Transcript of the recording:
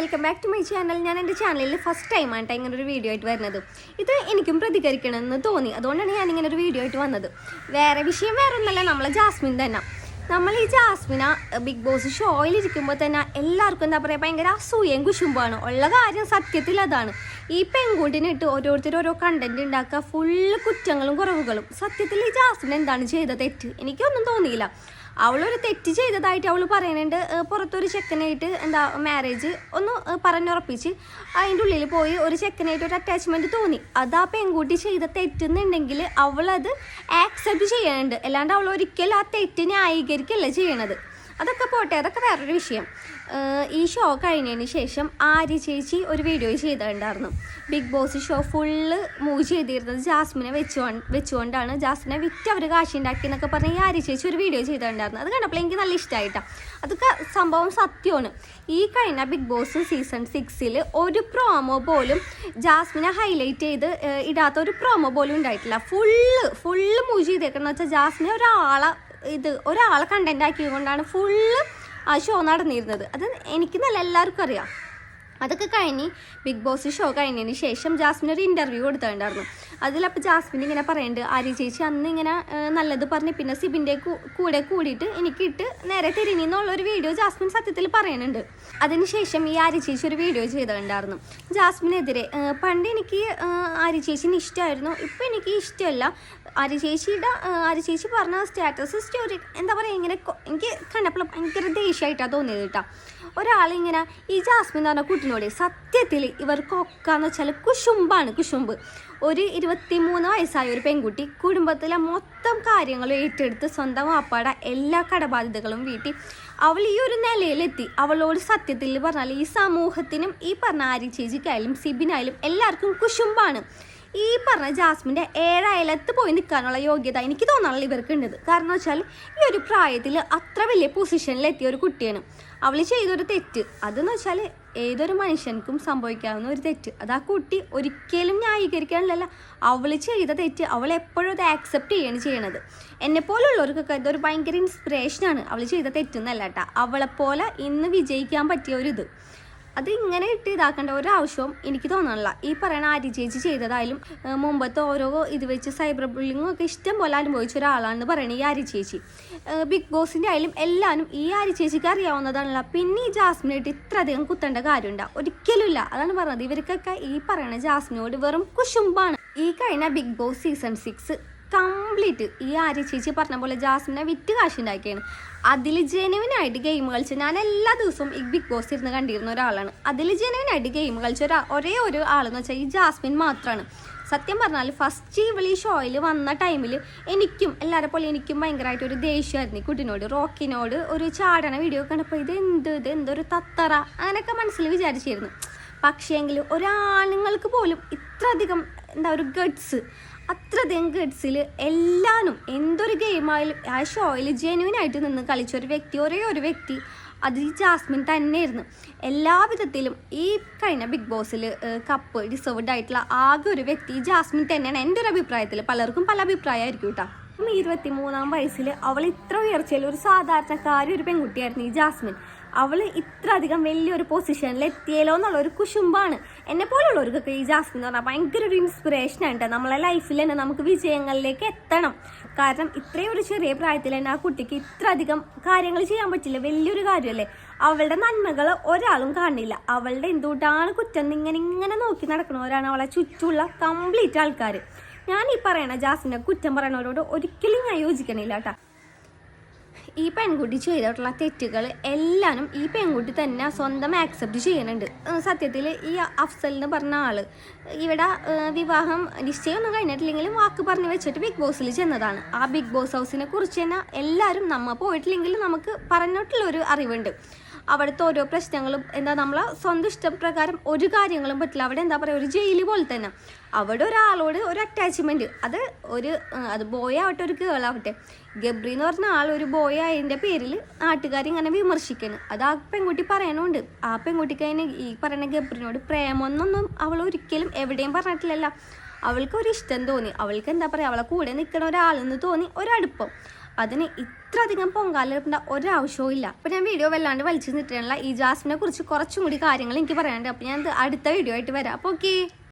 Welcome back to my channel. ഞാൻ എൻ്റെ ചാനലിൽ ഫസ്റ്റ് ടൈമാണ് ഇങ്ങനെ ഒരു വീഡിയോ ആയിട്ട് വരുന്നത്. ഇത് എനിക്കും പ്രതികരിക്കണമെന്ന് തോന്നി, അതുകൊണ്ടാണ് ഞാനിങ്ങനെ ഒരു വീഡിയോ ആയിട്ട് വന്നത്. വിഷയം വേറെ ഒന്നല്ല, നമ്മളെ ജാസ്മിൻ തന്നെ. നമ്മൾ ഈ ജാസ്മിന ബിഗ് ബോസ് ഷോയിൽ ഇരിക്കുമ്പോൾ തന്നെ എല്ലാവർക്കും എന്താ പറയുക, ഭയങ്കര അസൂയയും കുശുമ്പാണ്. ഉള്ള കാര്യം സത്യത്തിൽ അതാണ്. ഈ പെൺകുട്ടിനിട്ട് ഓരോരുത്തർ ഓരോ കണ്ടന്റ് ഉണ്ടാക്കുക, ഫുള്ള് കുറ്റങ്ങളും കുറവുകളും. സത്യത്തിൽ ഈ ജാസ്മിൻ എന്താണ് ചെയ്ത തെറ്റ്? എനിക്കൊന്നും തോന്നിയില്ല. അവളൊരു തെറ്റ് ചെയ്തതായിട്ട് അവൾ പറയുന്നുണ്ട്. പുറത്തൊരു ചെക്കനായിട്ട് എന്താ മാരേജ് ഒന്ന് പറഞ്ഞുറപ്പിച്ച് അതിൻ്റെ ഉള്ളിൽ പോയി ഒരു ചെക്കനായിട്ട് ഒരു അറ്റാച്ച്മെൻറ്റ് തോന്നി. അത് ആ പെൺകുട്ടി ചെയ്ത തെറ്റെന്നുണ്ടെങ്കിൽ അവളത് ആക്സെപ്റ്റ് ചെയ്യാനുണ്ട്. അല്ലാണ്ട് അവൾ ഒരിക്കലും ആ തെറ്റ് ന്യായീകരിക്കല്ല ചെയ്യണത്. അതൊക്കെ പോട്ടെ, അതൊക്കെ വേറൊരു വിഷയം. ഈ ഷോ കഴിഞ്ഞതിന് ശേഷം ആര്യ ചേച്ചി ഒരു വീഡിയോ ചെയ്തിട്ടുണ്ടായിരുന്നു. Bigg Boss show full move ചെയ്തിരുന്നത് ജാസ്മിനെ വെച്ചുകൊണ്ടാണ്. ജാസ്മിനെ വിറ്റ് അവർ കാശുണ്ടാക്കി എന്നൊക്കെ പറഞ്ഞ് ഈ ആര്യ ചേച്ചി ഒരു വീഡിയോ ചെയ്തിട്ടുണ്ടായിരുന്നു. അത് കണ്ടപ്പോൾ എനിക്ക് നല്ല ഇഷ്ടമായിട്ടാണ്. അതൊക്കെ സംഭവം സത്യമാണ്. ഈ കഴിഞ്ഞ ബിഗ് ബോസ് സീസൺ 6 ഒരു പ്രോമോ പോലും ജാസ്മിനെ ഹൈലൈറ്റ് ചെയ്ത് ഇടാത്ത ഒരു പ്രോമോ പോലും ഉണ്ടായിട്ടില്ല. ഫുള്ള് മൂവ് ചെയ്തേക്കുന്നത് വെച്ചാൽ ജാസ്മിനെ ഒരാളെ കണ്ടന്റ് ആക്കിയതുകൊണ്ടാണ് ഫുള്ള് ആ ഷോ നടന്നിരുന്നത്. അത് എനിക്ക് നല്ല എല്ലാവർക്കും അറിയാം. അതൊക്കെ കഴിഞ്ഞ് ബിഗ് ബോസ് ഷോ കഴിഞ്ഞതിന് ശേഷം ജാസ്മിൻ ഒരു ഇൻ്റർവ്യൂ കൊടുത്തിട്ടുണ്ടായിരുന്നു. അതിലപ്പോൾ ജാസ്മിൻ ഇങ്ങനെ പറയുന്നുണ്ട്, ആര്യ ചേച്ചി അന്ന് ഇങ്ങനെ നല്ലത് പറഞ്ഞ് പിന്നെ സിബിൻ്റെ കൂടെ കൂടിയിട്ട് എനിക്കിട്ട് നേരെ തിരിഞ്ഞെന്നുള്ളൊരു വീഡിയോ ജാസ്മിൻ സത്യത്തിൽ പറയുന്നുണ്ട്. അതിനുശേഷം ഈ ആര്യ ചേച്ചി ഒരു വീഡിയോ ചെയ്തിട്ടുണ്ടായിരുന്നു ജാസ്മിനെതിരെ. പണ്ട് എനിക്ക് ആര്യ ചേച്ചിന് ഇഷ്ടമായിരുന്നു, ഇപ്പം എനിക്ക് ഇഷ്ടമല്ല. ആര്യ ചേച്ചി പറഞ്ഞ സ്റ്റാറ്റസ് സ്റ്റോറി എന്താ പറയുക, ഇങ്ങനെ എനിക്ക് കണ്ടപ്പോൾ ഭയങ്കര ദേഷ്യമായിട്ടാണ് തോന്നിയത് കേട്ടോ. ഒരാളിങ്ങനെ ഈ ജാസ്മിൻ എന്ന് പറഞ്ഞ കുട്ടിനോട് സത്യത്തിൽ ഇവർക്കൊക്കെയെന്ന് വെച്ചാൽ കുശുമ്പ്. ഒരു 23 വയസ്സായ ഒരു പെൺകുട്ടി കുടുംബത്തിലെ മൊത്തം കാര്യങ്ങളും ഏറ്റെടുത്ത് സ്വന്തം വാപ്പാടെ എല്ലാ കടബാധ്യതകളും വീട്ടി അവൾ ഈ ഒരു നിലയിലെത്തി. അവളോട് സത്യത്തിൽ പറഞ്ഞാൽ ഈ സമൂഹത്തിനും ഈ പറഞ്ഞ ആര്യ ചേച്ചിക്കായാലും സിബിനായാലും എല്ലാവർക്കും കുശുമ്പാണ്. ഈ പറഞ്ഞ ജാസ്മിൻ്റെ 7 അയലത്ത് പോയി നിൽക്കാനുള്ള യോഗ്യത എനിക്ക് തോന്നാനുള്ള ഇവർക്ക് ഉണ്ട്. കാരണം വെച്ചാൽ ഈ ഒരു പ്രായത്തിൽ അത്ര വലിയ പൊസിഷനിലെത്തിയ ഒരു കുട്ടിയാണ്. അവൾ ചെയ്തൊരു തെറ്റ് അതെന്ന് വെച്ചാൽ ഏതൊരു മനുഷ്യൻക്കും സംഭവിക്കാവുന്ന ഒരു തെറ്റ്. അത് ആ കുട്ടി ഒരിക്കലും ന്യായീകരിക്കാനില്ലല്ല. അവൾ ചെയ്ത തെറ്റ് അവൾ എപ്പോഴും അത് ആക്സെപ്റ്റ് ചെയ്യണത്. എന്നെപ്പോലുള്ളവർക്കൊക്കെ ഇതൊരു ഭയങ്കര ഇൻസ്പിറേഷനാണ്. അവൾ ചെയ്ത തെറ്റെന്നല്ല കേട്ടോ, അവളെപ്പോലെ ഇന്ന് വിജയിക്കാൻ പറ്റിയ ഒരിത്. അത് ഇങ്ങനെ ഇതാക്കേണ്ട ഒരാവശ്യവും എനിക്ക് തോന്നാനില്ല. ഈ പറയുന്ന ആര്യ ചേച്ചി ചെയ്തതായാലും മുമ്പത്തെ ഓരോ ഇത് വെച്ച് സൈബർ ബുള്ളിങ്ങും ഒക്കെ ഇഷ്ടം പോലെ അനുഭവിച്ച ഒരാളാണെന്ന് പറയുന്നത് ഈ ആര്യ ചേച്ചി. ബിഗ് ബോസിൻ്റെ ആയാലും എല്ലാവരും ഈ ആര്യ ചേച്ചിക്ക് അറിയാവുന്നതാണല്ലോ. പിന്നെ ഈ ജാസ്മിനായിട്ട് ഇത്ര അധികം കുത്തേണ്ട കാര്യമുണ്ടോ? ഒരിക്കലുമില്ല. അതാണ് പറഞ്ഞത്. ഇവർക്കൊക്കെ ഈ പറയുന്ന ജാസ്മിനോട് വെറും കുശുമ്പാണ്. ഈ കഴിഞ്ഞ ബിഗ് ബോസ് സീസൺ 6 കംപ്ലീറ്റ് ഈ ആര്യ ചേച്ചി പറഞ്ഞ പോലെ ജാസ്മിനെ വിറ്റ് കാശുണ്ടാക്കിയാണ്. അതിൽ ജെനുവിനായിട്ട് ഗെയിം കളിച്ച് ഞാൻ എല്ലാ ദിവസവും ഈ ബിഗ് ബോസ് ഇരുന്ന് കണ്ടിരുന്ന ഒരാളാണ്. അതിൽ ജെനുവിനായിട്ട് ഗെയിം കളിച്ച ഒരേ ഒരു ആളെന്ന് വെച്ചാൽ ഈ ജാസ്മിൻ മാത്രമാണ്. സത്യം പറഞ്ഞാൽ ഫസ്റ്റ് ഇവളീ ഷോയിൽ വന്ന ടൈമിൽ എല്ലാവരെ പോലെ എനിക്കും ഭയങ്കരമായിട്ട് ഒരു ദേഷ്യമായിരുന്നു ഈ കുട്ടിനോട്. റോക്കിനോട് ഒരു ചാടണ വീഡിയോ കണ്ടപ്പോൾ ഇതെന്തൊരു തത്തറ അങ്ങനെയൊക്കെ മനസ്സിൽ വിചാരിച്ചിരുന്നു. പക്ഷേങ്കിൽ ഒരാണുങ്ങൾക്ക് പോലും ഇത്രയധികം ഒരു അത്രയധികം ഗഡ്സിൽ എല്ലാവരും എന്തൊരു ഗെയിമായാലും ആ ഷോയിൽ ജെന്യുവനായിട്ട് നിന്ന് കളിച്ച ഒരേ ഒരു വ്യക്തി അത് ഈ ജാസ്മിൻ തന്നെയായിരുന്നു. എല്ലാ വിധത്തിലും ഈ കഴിഞ്ഞ ബിഗ് ബോസിൽ കപ്പ് ഡിസേർവ്ഡ് ആയിട്ടുള്ള ആകെ ഒരു വ്യക്തി ജാസ്മിൻ തന്നെയാണ് എൻ്റെ ഒരു അഭിപ്രായത്തിൽ. പലർക്കും പല അഭിപ്രായമായിരിക്കും കേട്ടോ. 23-ാം വയസ്സിൽ അവൾ ഇത്ര ഉയർച്ചയിൽ ഒരു സാധാരണക്കാരി ഒരു പെൺകുട്ടിയായിരുന്നു ഈ ജാസ്മിൻ. അവൾ ഇത്ര അധികം വലിയൊരു പൊസിഷനിൽ എത്തിയല്ലോ എന്നുള്ളൊരു കുശുമ്പാണ്. എന്നെപ്പോലുള്ളവർക്കൊക്കെ ഈ ജാസ്മിൻ എന്ന് പറഞ്ഞാൽ ഭയങ്കര ഒരു ഇൻസ്പിറേഷനാണ്. നമ്മളെ ലൈഫിൽ തന്നെ നമുക്ക് വിജയങ്ങളിലേക്ക് എത്തണം. കാരണം ഇത്രയും ഒരു ചെറിയ പ്രായത്തിൽ തന്നെ ആ കുട്ടിക്ക് ഇത്ര അധികം കാര്യങ്ങൾ ചെയ്യാൻ പറ്റില്ല. വലിയൊരു കാര്യമല്ലേ. അവളുടെ നന്മകൾ ഒരാളും കാണില്ല. അവളുടെ എന്തുകൊണ്ടാണ് കുറ്റം ഇങ്ങനെ നോക്കി നടക്കണവരാണ് അവളെ ചുറ്റുമുള്ള കംപ്ലീറ്റ് ആൾക്കാർ. ഞാൻ ഈ പറയണ ജാസ്മിനെ കുറ്റം പറയണവരോട് ഒരിക്കലും ഞാൻ യോജിക്കണില്ല കേട്ടോ. ഈ പെൺകുട്ടി ചെയ്തിട്ടുള്ള തെറ്റുകൾ എല്ലാവരും ഈ പെൺകുട്ടി തന്നെ സ്വന്തം ആക്സെപ്റ്റ് ചെയ്യുന്നുണ്ട്. സത്യത്തിൽ ഈ അഫ്സൽ എന്ന് പറഞ്ഞ ആള് ഇവിടെ വിവാഹം നിശ്ചയമൊന്നും കഴിഞ്ഞിട്ടില്ലെങ്കിലും വാക്ക് പറഞ്ഞു വെച്ചിട്ട് ബിഗ് ബോസിൽ ചെന്നതാണ്. ആ ബിഗ് ബോസ് ഹൗസിനെ കുറിച്ച് തന്നെ എല്ലാവരും നമ്മൾ പോയിട്ടില്ലെങ്കിലും നമുക്ക് പറഞ്ഞിട്ടുള്ളൊരു അറിവുണ്ട്. അവിടുത്തെ ഓരോ പ്രശ്നങ്ങളും നമ്മളെ സ്വന്തം ഇഷ്ടപ്രകാരം ഒരു കാര്യങ്ങളും പറ്റില്ല. അവിടെ ഒരു ജയില് പോലെ തന്നെ. അവിടെ ഒരാളോട് ഒരു അറ്റാച്ച്മെൻറ്റ് അത് ബോയ് ആവട്ടെ ഒരു ഗേൾ ആവട്ടെ, ഗബ്രി എന്ന് പറഞ്ഞ ആൾ ഒരു ബോയ് ആയതിൻ്റെ പേരിൽ നാട്ടുകാരിങ്ങനെ വിമർശിക്കുന്നു. അത് ആ പെൺകുട്ടി പറയണുണ്ട്. ആ പെൺകുട്ടിക്ക് അതിന് ഈ പറയുന്ന ഗബ്രിനോട് പ്രേമൊന്നൊന്നും അവൾ ഒരിക്കലും എവിടെയും പറഞ്ഞിട്ടില്ലല്ല. അവൾക്ക് ഒരു ഇഷ്ടം തോന്നി. അവൾക്ക് അവളെ കൂടെ നിൽക്കണ ഒരാളെന്ന് തോന്നി, ഒരടുപ്പം. അതിന് ഇത്ര അധികം പൊങ്കാലിടേണ്ട ഒരാവശ്യവും ഇല്ല. അപ്പോൾ ഞാൻ വീഡിയോ വല്ലാണ്ട് വലിച്ചു നിട്ടിട്ടുള്ള ഈ ജാസ്മിനെ കുറിച്ച് കുറച്ചും കൂടി കാര്യങ്ങൾ എനിക്ക് പറയാനുണ്ട്. അപ്പോൾ ഞാൻ അടുത്ത വീഡിയോ ആയിട്ട് വരാം. അപ്പോൾ ഓക്കെ.